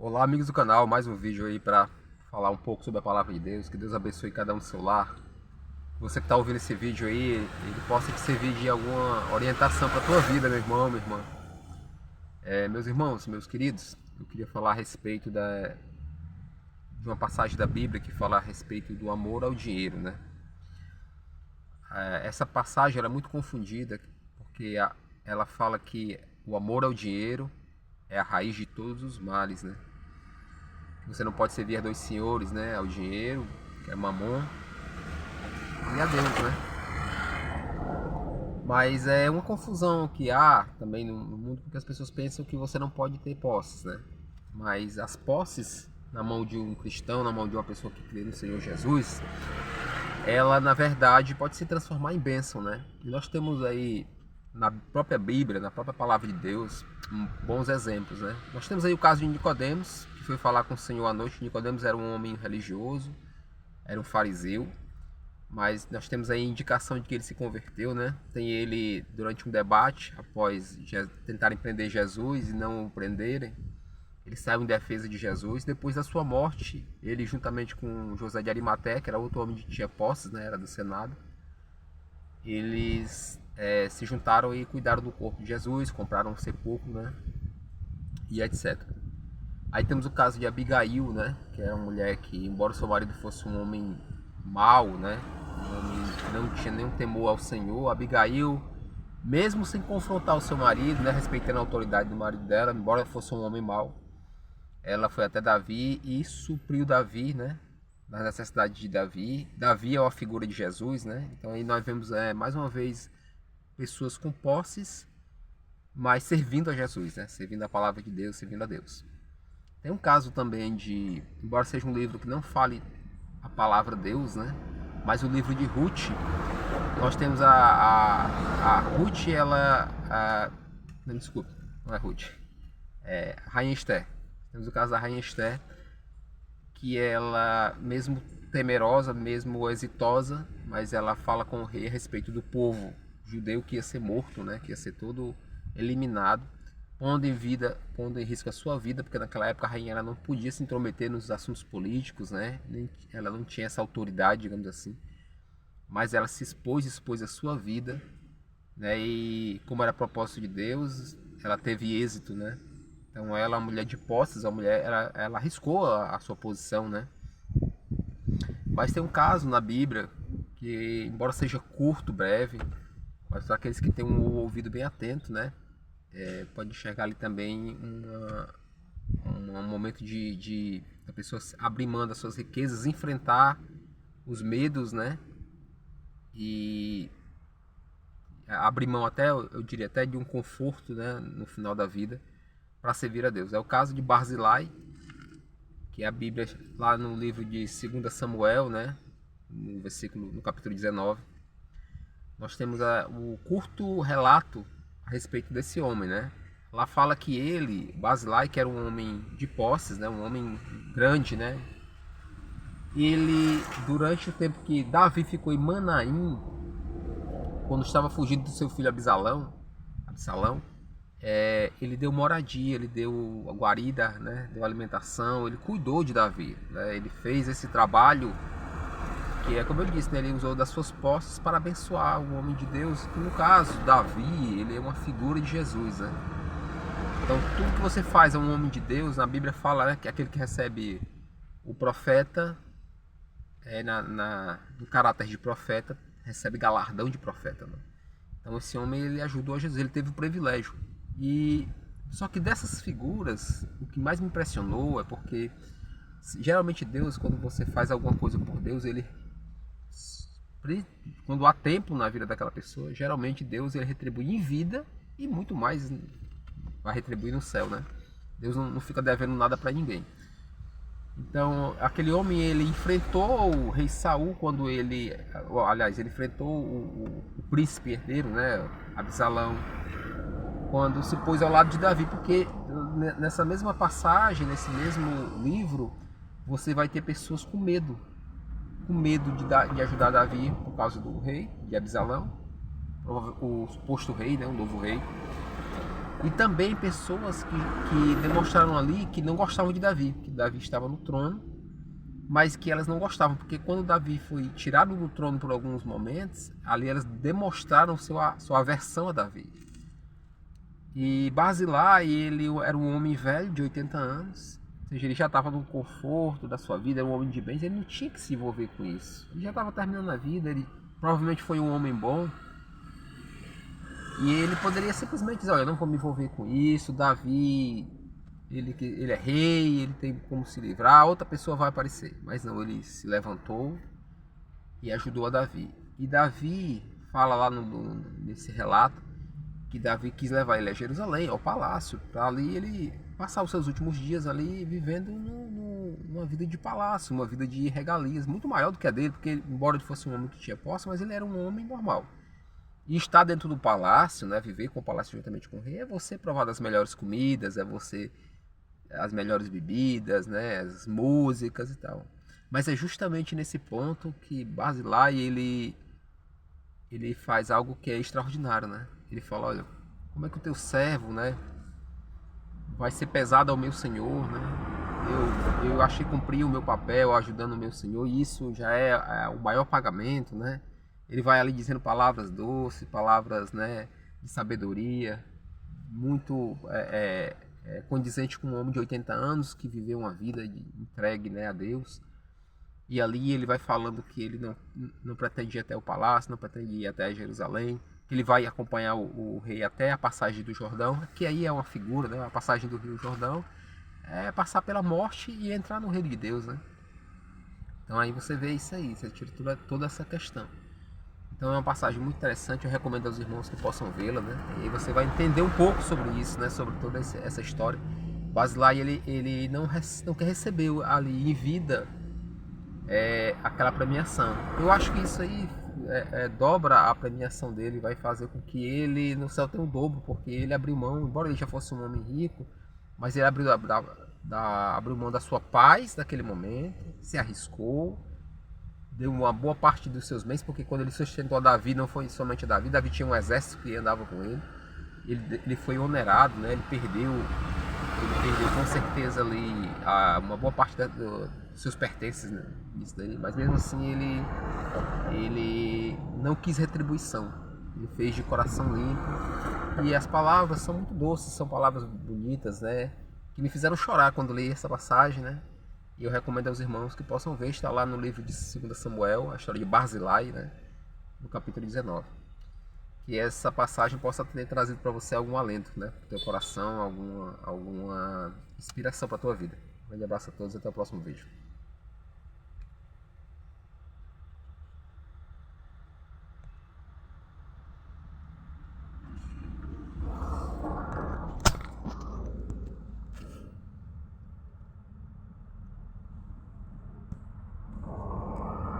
Olá, amigos do canal, mais um vídeo aí para falar um pouco sobre a palavra de Deus. Que Deus abençoe cada um do seu lar. Você que está ouvindo esse vídeo aí, ele possa te servir de alguma orientação para a tua vida, meu irmão, minha irmã. Meus irmãos, meus queridos, eu queria falar a respeito de uma passagem da Bíblia que fala a respeito do amor ao dinheiro, né? Essa passagem ela é muito confundida porque ela fala que o amor ao dinheiro é a raiz de todos os males, né? Você não pode servir a dois senhores, né? Ao dinheiro, que é mamon, e a Deus, né? Mas é uma confusão que há também no mundo, porque as pessoas pensam que você não pode ter posses, né? Mas as posses na mão de um cristão, na mão de uma pessoa que crê no Senhor Jesus, ela na verdade pode se transformar em bênção, né? E nós temos aí na própria Bíblia, na própria palavra de Deus, bons exemplos, né? Nós temos aí o caso de Nicodemos, que foi falar com o Senhor à noite. Nicodemos era um homem religioso, era um fariseu, mas nós temos aí indicação de que ele se converteu, né? Tem ele durante um debate, após tentarem prender Jesus e não o prenderem, ele saiu em defesa de Jesus. Depois da sua morte, ele juntamente com José de Arimateia, que era outro homem que tinha posses, né? Era do Senado, eles se juntaram e cuidaram do corpo de Jesus, compraram um sepulcro, né? E etc. Aí temos o caso de Abigail, né? Que é uma mulher que, embora o seu marido fosse um homem mau, né? Um homem que não tinha nenhum temor ao Senhor, Abigail, mesmo sem confrontar o seu marido, né? Respeitando a autoridade do marido dela, embora fosse um homem mau, ela foi até Davi e supriu Davi, né? Nas necessidades de Davi. Davi é uma figura de Jesus, né? Então aí nós vemos mais uma vez pessoas com posses, mas servindo a Jesus, né? Servindo a palavra de Deus, servindo a Deus. Tem um caso também de, embora seja um livro que não fale a palavra Deus, né? Mas o livro de Ruth, nós temos a Ruth, não, desculpa, não é Ruth, é Rainha Esther. Temos o caso da Rainha Esther, que ela, mesmo temerosa, mesmo exitosa, mas ela fala com o rei a respeito do povo judeu que ia ser morto, né? Que ia ser todo eliminado, pondo em risco a sua vida, porque naquela época a rainha ela não podia se intrometer nos assuntos políticos, né? Ela não tinha essa autoridade, digamos assim, mas ela se expôs a sua vida, né? E como era propósito de Deus, ela teve êxito, né? Então ela, uma mulher de posses, ela arriscou a sua posição, né? Mas tem um caso na Bíblia que, embora seja curto, breve, mas para aqueles que têm um ouvido bem atento, né? Pode enxergar ali também um momento de a pessoa abrir mão das suas riquezas, enfrentar os medos, né? E abrir mão até, eu diria, até de um conforto, né? No final da vida, para servir a Deus. É o caso de Barzilai, que é a Bíblia lá no livro de 2 Samuel, né? No capítulo 19. Nós temos o curto relato a respeito desse homem, né? Lá fala que ele, Barzilai, que era um homem de posses, né? Um homem grande, né? Ele, durante o tempo que Davi ficou em Manaim, quando estava fugindo do seu filho Absalão, ele deu moradia, ele deu a guarida, né? Deu alimentação, ele cuidou de Davi, né? Ele fez esse trabalho que é como eu disse, né? Ele usou das suas posses para abençoar o homem de Deus, que no caso, Davi, ele é uma figura de Jesus, né? Então tudo que você faz a um homem de Deus, na Bíblia fala, né, que aquele que recebe o profeta, no caráter de profeta, recebe galardão de profeta, né? Então esse homem, ele ajudou a Jesus, ele teve o privilégio. E só que dessas figuras, o que mais me impressionou é porque geralmente Deus, quando você faz alguma coisa por Deus, quando há tempo na vida daquela pessoa, geralmente Deus ele retribui em vida e muito mais vai retribuir no céu, né? Deus não fica devendo nada para ninguém. Então, aquele homem, ele enfrentou o rei Saul quando ele enfrentou o príncipe herdeiro, né, Absalão, quando se pôs ao lado de Davi, porque nessa mesma passagem, nesse mesmo livro, você vai ter pessoas com medo de ajudar Davi por causa do rei, de Absalão, o suposto rei, né, o novo rei. E também pessoas que demonstraram ali que não gostavam de Davi, que Davi estava no trono, mas que elas não gostavam, porque quando Davi foi tirado do trono por alguns momentos, ali elas demonstraram sua aversão a Davi. E Barzilai, ele era um homem velho, de 80 anos, ou seja, ele já estava no conforto da sua vida, era um homem de bens, ele não tinha que se envolver com isso. Ele já estava terminando a vida, ele provavelmente foi um homem bom, e ele poderia simplesmente dizer, olha, eu não vou me envolver com isso, Davi, ele é rei, ele tem como se livrar, outra pessoa vai aparecer. Mas não, ele se levantou e ajudou a Davi. E Davi fala lá nesse relato que Davi quis levar ele a Jerusalém, ao palácio, para ali ele passar os seus últimos dias ali vivendo numa vida de palácio, uma vida de regalias, muito maior do que a dele, porque embora ele fosse um homem que tinha posse, mas ele era um homem normal. E estar dentro do palácio, né, viver com o palácio juntamente com o rei, é você provar das melhores comidas, é você as melhores bebidas, né, as músicas e tal. Mas é justamente nesse ponto que Barzilai ele faz algo que é extraordinário, né? Ele fala, olha, como é que o teu servo, né, vai ser pesado ao meu senhor, né? Eu achei cumprir o meu papel ajudando o meu senhor e isso já é o maior pagamento, né? Ele vai ali dizendo palavras doces, palavras, né, de sabedoria, muito condizente com um homem de 80 anos que viveu uma vida entregue, né, a Deus. E ali ele vai falando que ele não pretende ir até o palácio, não pretende ir até Jerusalém, que ele vai acompanhar o rei até a passagem do Jordão, que aí é uma figura, né, a passagem do rio Jordão, é passar pela morte e entrar no reino de Deus, né? Então aí você vê isso aí, você tira toda essa questão. Então é uma passagem muito interessante, eu recomendo aos irmãos que possam vê-la, né? E aí você vai entender um pouco sobre isso, né? Sobre toda essa história. Barzilai, ele não quer receber ali em vida aquela premiação. Eu acho que isso aí dobra a premiação dele, vai fazer com que ele no céu tenha um dobro, porque ele abriu mão, embora ele já fosse um homem rico, mas ele abriu mão da sua paz naquele momento, se arriscou, deu uma boa parte dos seus bens, porque quando ele sustentou a Davi, não foi somente a Davi, Davi tinha um exército que andava com ele, ele foi onerado, né? Ele perdeu com certeza ali uma boa parte dos seus pertences, né? Isso daí, mas mesmo assim ele não quis retribuição, ele fez de coração limpo e as palavras são muito doces, são palavras bonitas, né? Que me fizeram chorar quando li essa passagem, né? E eu recomendo aos irmãos que possam ver, está lá no livro de 2 Samuel, a história de Barzilai, né? No capítulo 19. Que essa passagem possa ter trazido para você algum alento, né? Para o teu coração, alguma inspiração para a tua vida. Um grande abraço a todos e até o próximo vídeo.